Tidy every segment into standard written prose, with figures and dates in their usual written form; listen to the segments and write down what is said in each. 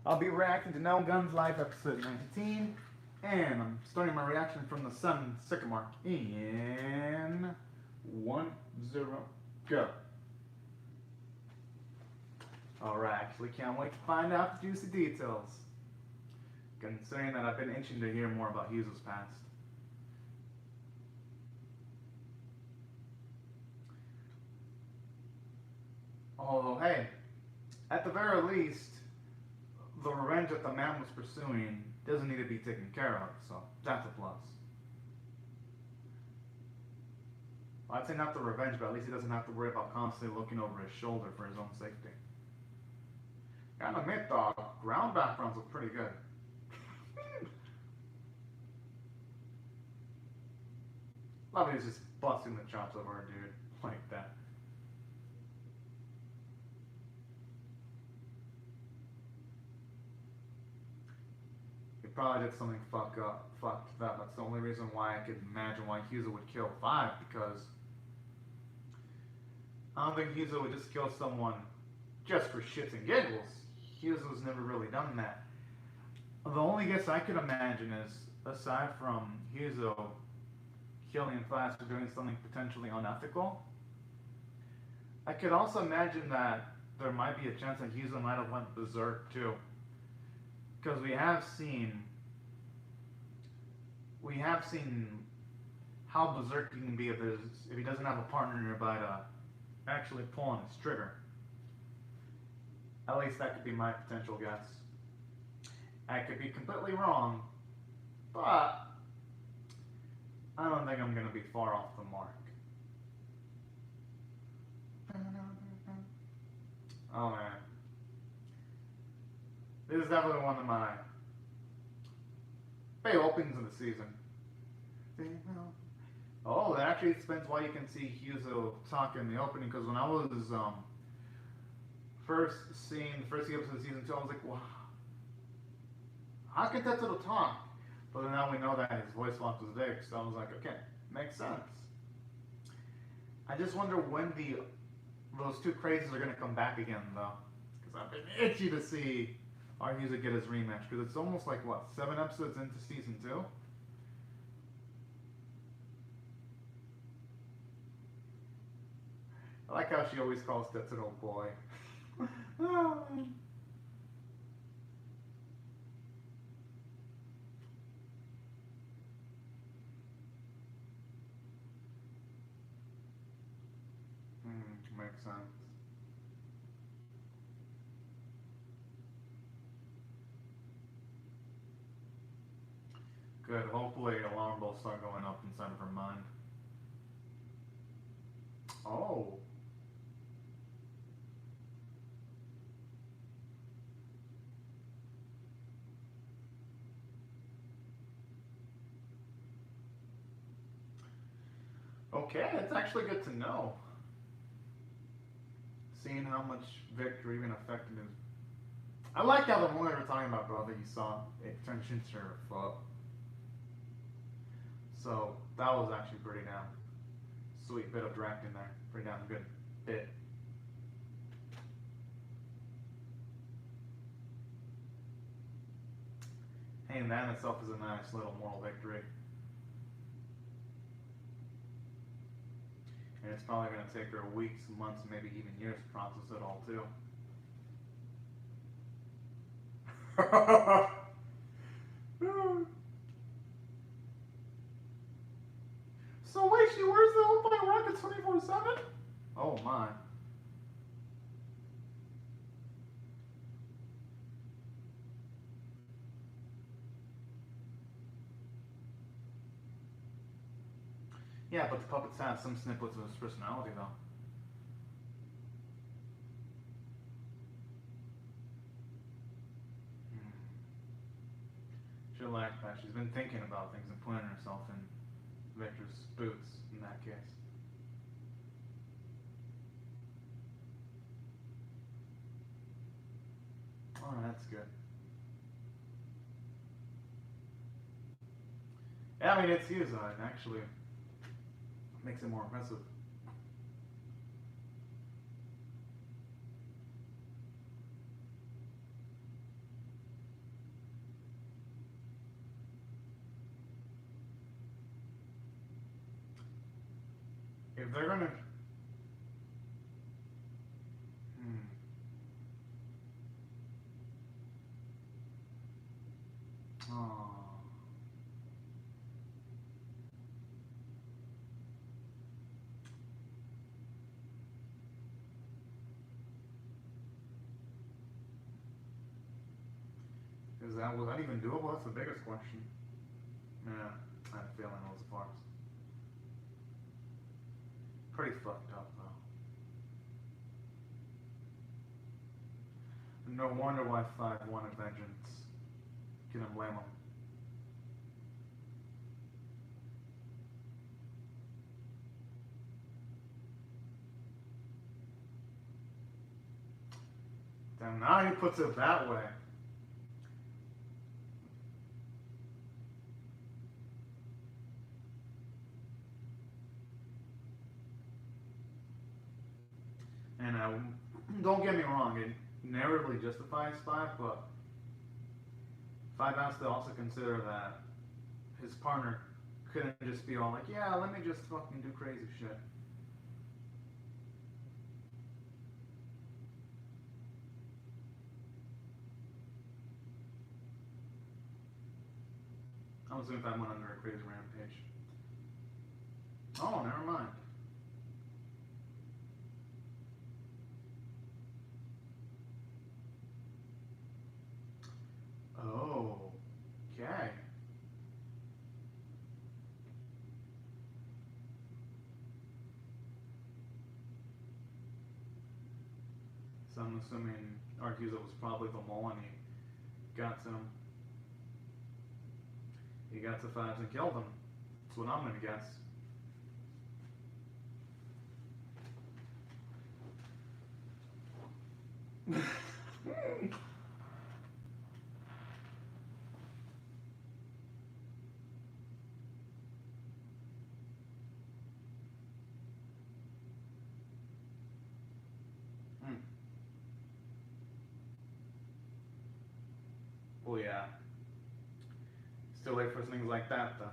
I'll be reacting to No Guns Live episode 19, and I'm starting my reaction from the Sun Sycamore in 1-0, go. Alright, actually can't wait to find out the juicy details, considering that I've been itching to hear more about Hughes's past. Although, hey, at the very least, the revenge that the man was pursuing doesn't need to be taken care of, so that's a plus. Well, I'd say not the revenge, but at least he doesn't have to worry about constantly looking over his shoulder for his own safety. Gotta admit, though, ground backgrounds look pretty good. Love it, he's just busting the chops over a dude like that. He probably did something fucked up. That's the only reason why I could imagine why Hughes would kill Five, because I don't think Hughes would just kill someone just for shits and giggles. Hughes has never really done that. The only guess I could imagine is, aside from Hughes killing Flash for doing something potentially unethical, I could also imagine that there might be a chance that Hughes might have went berserk too. Because we have seen how berserk he can be if he doesn't have a partner nearby to actually pull on his trigger. At least that could be my potential guess. I could be completely wrong, but I don't think I'm going to be far off the mark. Oh man. This is definitely one of my favorite openings of the season. Oh, that actually explains why you can see Huzo talk in the opening, because when I was first seeing the first episode of season 2, I was like, wow, how can Tetsuo talk? But then now we know that his voice box was Vic, so I was like, okay, makes sense. I just wonder when those two crazies are going to come back again, though. Because I've been itchy to see our Huzo get his rematch, because it's almost like, what, 7 episodes into season 2? I like how she always calls Tetsuo boy. Makes sense. Good. Hopefully, alarm bells start going up inside of her mind. Oh. Okay, it's actually good to know. Seeing how much Victor even affected his. I like how the more they were talking about brother, you saw it turned into her foot. So that was actually pretty damn sweet bit of directing there. Pretty damn good bit. Hey, and that in itself is a nice little moral victory. And it's probably going to take her weeks, months, maybe even years to process it all, too. So wait, she wears the Old Rockets 24/7? Oh my. Yeah, but the puppets have some snippets of his personality, though. Hmm. She'll like that. She's been thinking about things and putting herself in Victor's boots in that case. Oh, that's good. Yeah, I mean, it's his. It actually makes it more impressive. if they're gonna, hmm, oh, was that even doable? That's the biggest question. Yeah, I had a feeling it was a farce. Pretty fucked up though. No wonder why 5 wanted vengeance. Can I blame him? Damn, now he puts it that way. And don't get me wrong, it narratively justifies 5, but 5 has to also consider that his partner couldn't just be all like, yeah, let me just fucking do crazy shit. I'm assuming 5 went under a crazy rampage. Oh, never mind. Oh, okay. So I'm assuming argues it was probably the mole and he got to him. He got to 5s and killed him. That's what I'm gonna guess. Hmm. Well, yeah. Still late for things like that, though.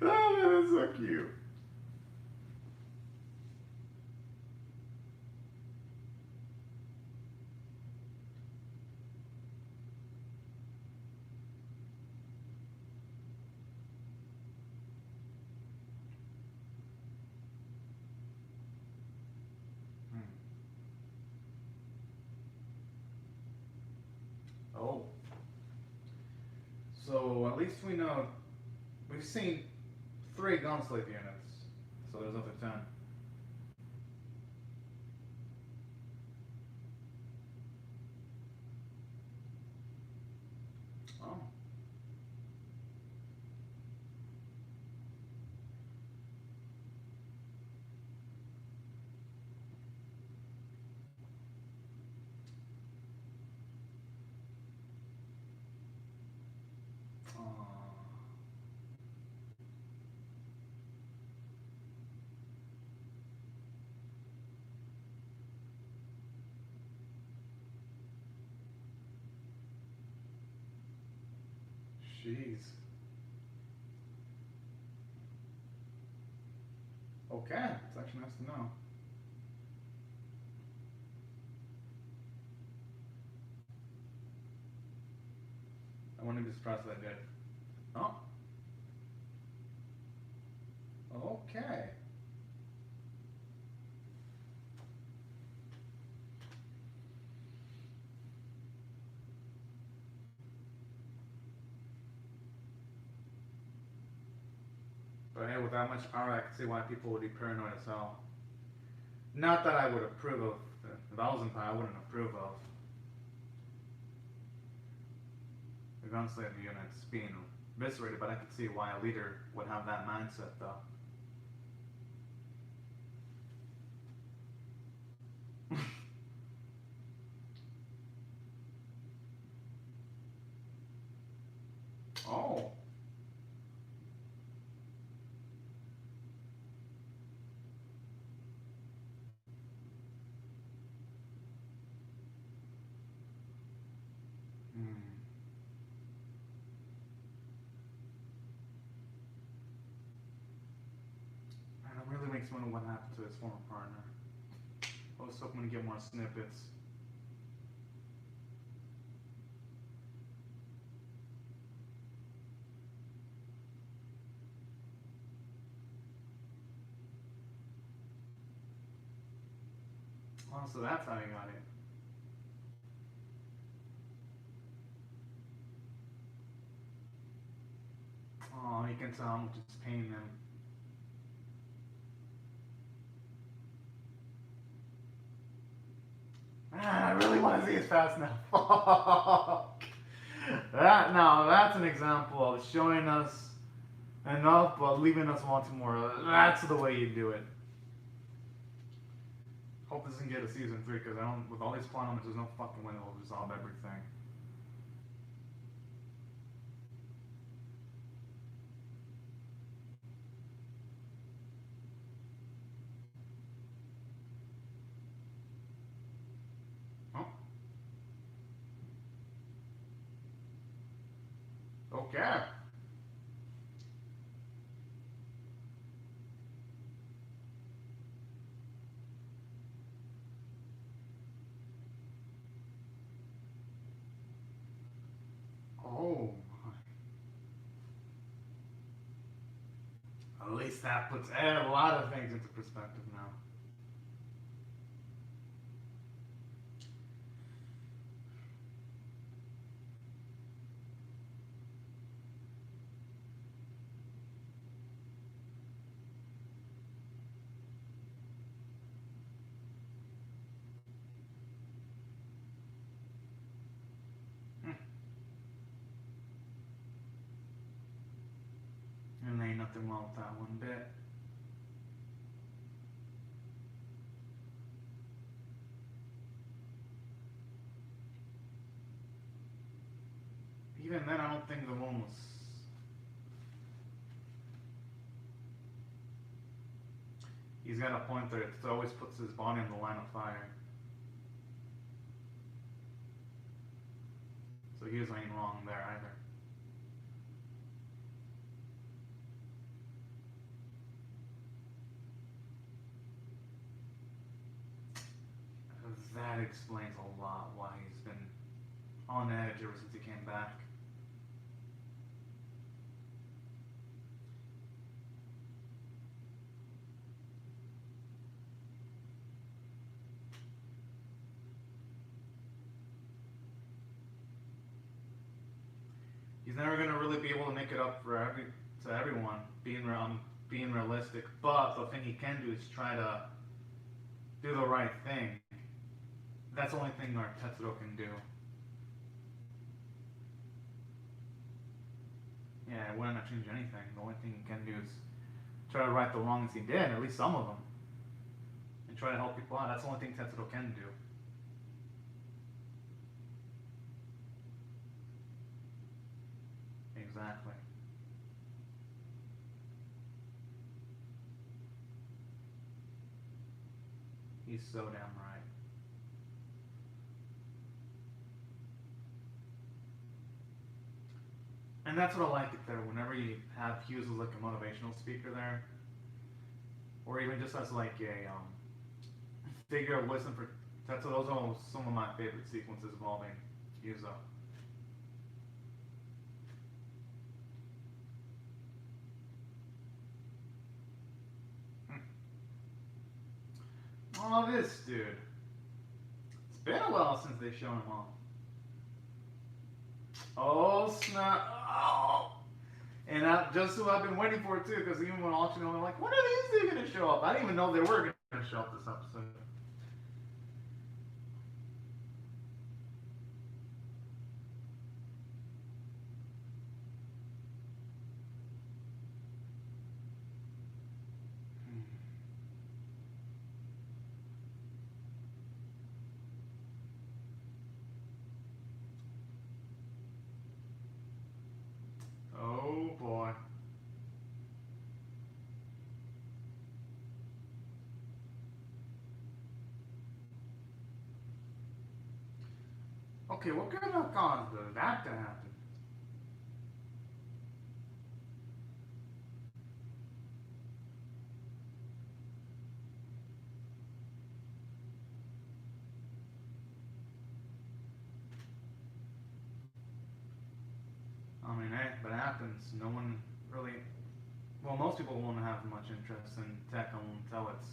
Oh, man, that's so cute. Hmm. Oh. So at least we know we've seen 3 gunslave units. So there's up to 10. Oh. Jeez. Okay, it's actually nice to know. I wouldn't be surprised if I did. Oh. Okay. But hey, with that much power, I can see why people would be paranoid as hell. Not that I would approve of. If I was in power, I wouldn't approve of the gunslave units being eviscerated, but I could see why a leader would have that mindset, though. Oh. Hmm. makes me wonder what happened to his former partner. I was hoping to get more snippets. Oh, so that's how he got it. Oh, you can tell how much it's paying them. Man, I really want to see his fast now. Fuck. That's an example of showing us enough but leaving us wanting more. That's the way you do it. Hope this doesn't get a season 3 because I don't. With all these plot elements, there's no fucking way they'll resolve everything. Oh. Okay. Oh. At least that puts a lot of things into perspective now. And there ain't nothing wrong with that one bit. Even then, I don't think the one was. He's got a point there. It always puts his body in the line of fire. So he ain't wrong there either. That explains a lot why he's been on edge ever since he came back. He's never gonna really be able to make it up for everyone being realistic. But the thing he can do is try to do the right thing. That's the only thing our Tetsudo can do. Yeah, it wouldn't have changed anything. The only thing he can do is try to right the wrongs he did, at least some of them, and try to help people out. That's the only thing Tetsudo can do. Exactly. He's so damn right. And that's what I like it there. Whenever you have Hughes as like a motivational speaker there, or even just as like a figure of wisdom for Tetsuo, those are some of my favorite sequences involving Yuzo. Oh, this dude. It's been a while since they've shown him off. Oh, snap. Oh. And just who I've been waiting for, too, because even when watching them, I'm like, when are these two going to show up? I didn't even know they were going to show up this episode. Oh, boy. Okay, what could have caused that to happen? happens. No one really, well, most people won't have much interest in tech until it's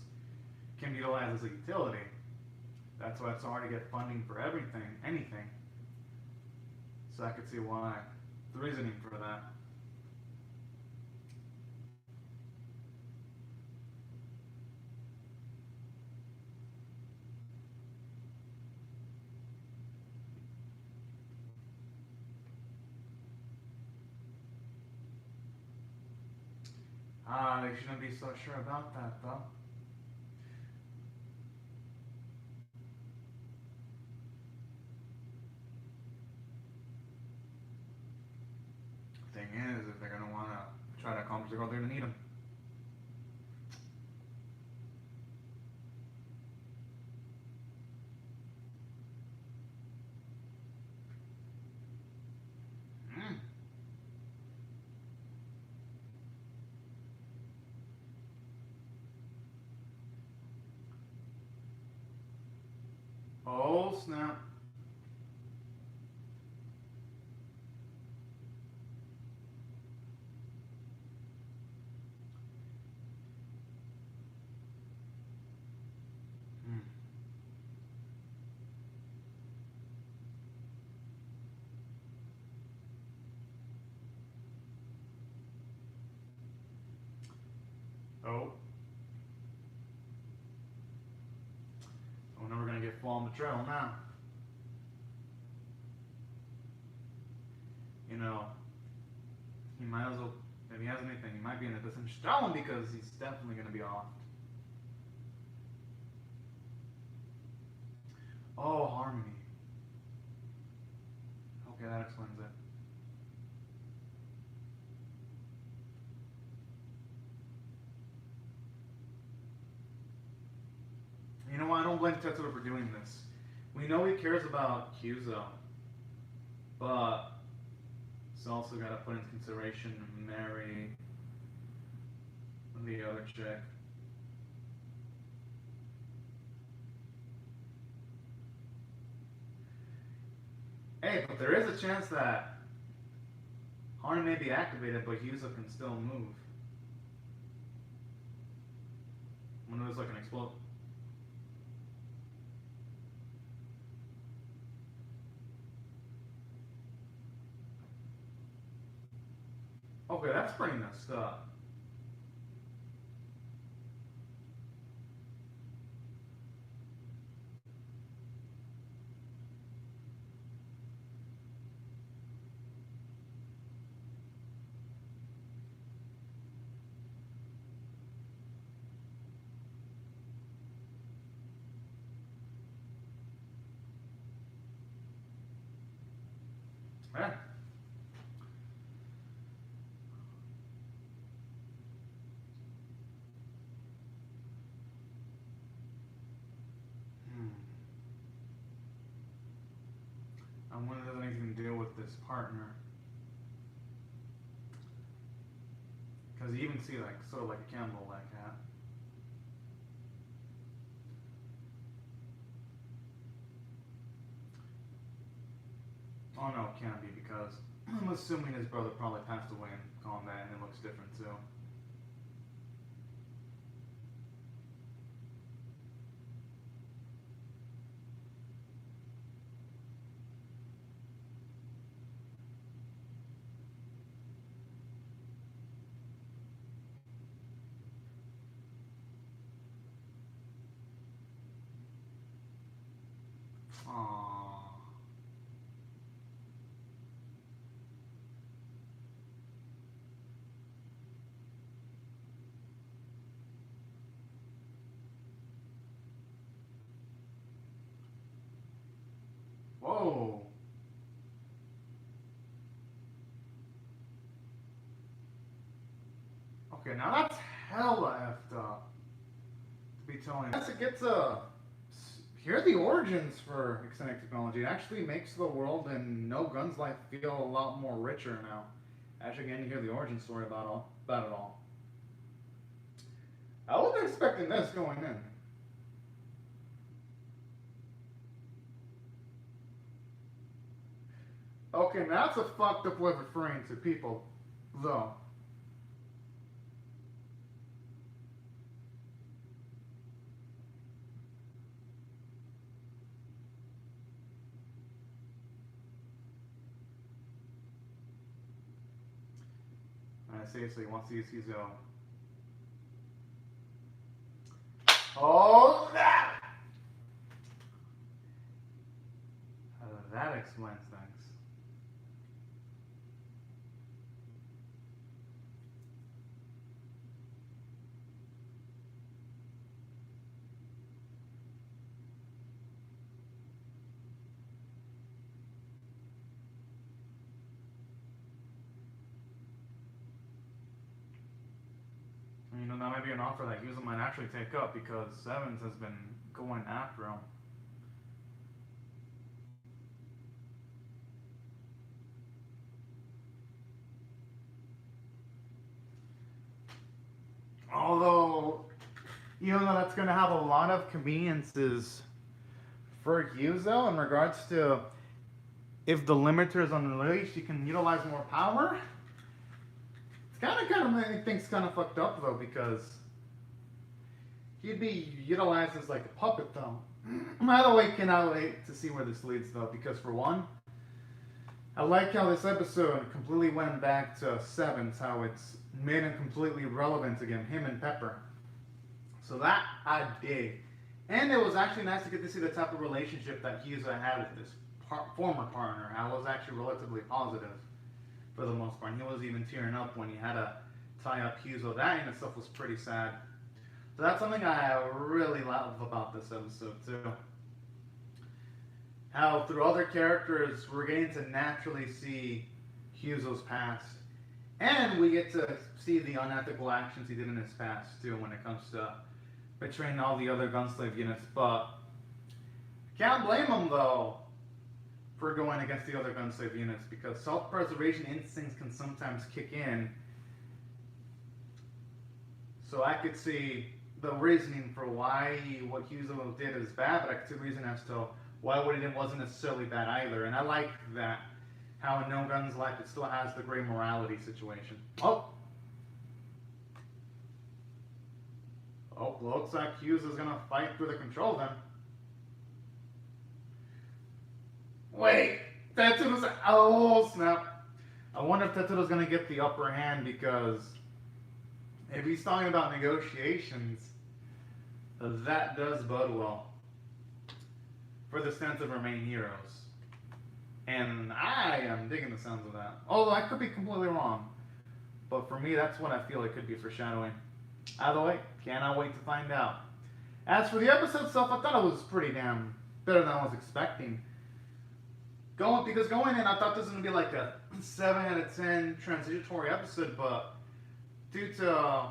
can be utilized as a utility. That's why it's hard to get funding for everything, anything. So I could see why. The reasoning for that. They shouldn't be so sure about that, though. Thing is, if they're gonna wanna try to accomplish their goal, they're gonna need them. Mm. Oh snap! Mm. Oh. Oh, now we're gonna get fall on the trail now. You know, he might as well, if he has anything, he might be in a disadvantage. Stalin because he's definitely gonna be off. Oh, Harmony. Okay, that explains it. You know what? I don't blame Tetsuo for doing this. We know he cares about Kyuzo, but he's also got to put into consideration marry the other chick. Hey, but there is a chance that Harmony may be activated, but Kyuzo can still move. When there's like an explode. Okay, that's pretty messed up. Yeah. Hmm. I wonder if there's anything to do with this partner. Because you even see like sort of like a cannibal like that. Oh no, it can't be because I'm assuming his brother probably passed away in combat and it looks different too. Aww. Whoa. Okay, now that's hella effed up. To be telling. Yes, it gets a. Here are the origins for extended technology. It actually makes the world and No Guns Life feel a lot more richer now. Actually, getting to hear the origin story about it all. I wasn't expecting this going in. Okay, now that's a fucked up way of referring to people. though. Seriously, wants to use Huzo. Oh, that! That explains things. You know, that might be an offer that Huzo might actually take up because Sevens has been going after him. Although, you know, that's going to have a lot of conveniences for Huzo in regards to if the limiter is unleashed, you can utilize more power. It's kind of make things kind of fucked up though, because he'd be utilized as like a puppet though. Either way, cannot wait to see where this leads though, because for one, I like how this episode completely went back to Sevens, how it's made him completely relevant again, him and Pepper. So that I dig. And it was actually nice to get to see the type of relationship that Huzo had with this former partner. I was actually relatively positive for the most part. He was even tearing up when he had to tie up Huzo. That in itself was pretty sad. So that's something I really love about this episode too. How through other characters we're getting to naturally see Huzo's past. And we get to see the unethical actions he did in his past too when it comes to betraying all the other Gunslave units. But can't blame him though for going against the other Gunslave units, because self-preservation instincts can sometimes kick in. So I could see the reasoning for why what Huzo did is bad, but I could see the reason as to why what he did wasn't necessarily bad either. And I like that, how in No Guns Life it still has the gray morality situation. Oh, looks like Huzo's gonna fight through the control then. Wait, Tetsudo's... Oh, snap. I wonder if Tetsudo's going to get the upper hand, because if he's talking about negotiations, that does bode well for the stance of our main heroes. And I am digging the sounds of that. Although I could be completely wrong. But for me, that's what I feel it could be foreshadowing. Either way, cannot wait to find out. As for the episode itself, I thought it was pretty damn better than I was expecting. Because going in, I thought this was going to be like a 7 out of 10 transitory episode, but due to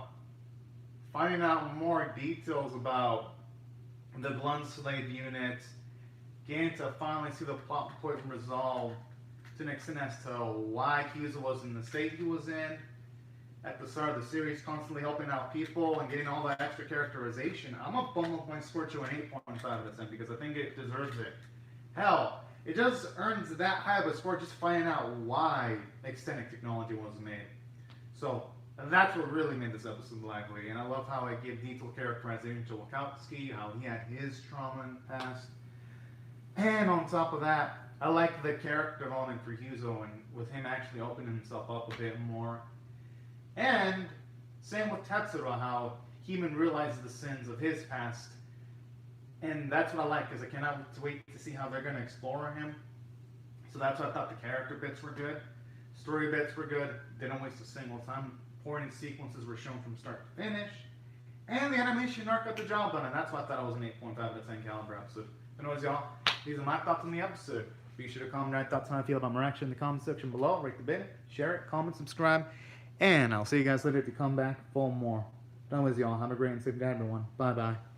finding out more details about the Gunslave unit, getting to finally see the plot point resolved to an extent as to why Huzo was in the state he was in at the start of the series, constantly helping out people and getting all that extra characterization, I'm going to bump up my score to an 8.5 out of 10 because I think it deserves it. Hell, it just earns that high of a score just finding out why extended technology was made. So that's what really made this episode lively. And I love how it gave detailed characterization to Wachowski, how he had his trauma in the past. And on top of that, I like the character development for Huzo, and with him actually opening himself up a bit more. And same with Tetsuro, how he even realizes the sins of his past. And that's what I like, because I cannot wait to see how they're going to explore him. So that's why I thought the character bits were good. Story bits were good. Didn't waste a single time. Important sequences were shown from start to finish. And the animation arc got the job done. And that's why I thought it was an 8.5 out of 10 caliber episode. Anyways, y'all, these are my thoughts on the episode. Be sure to comment your thoughts on how you feel about my reaction in the comment section below. Rate the video, share it, comment, subscribe. And I'll see you guys later to come back for more. Anyways, y'all, have a great and safe day, everyone. Bye-bye.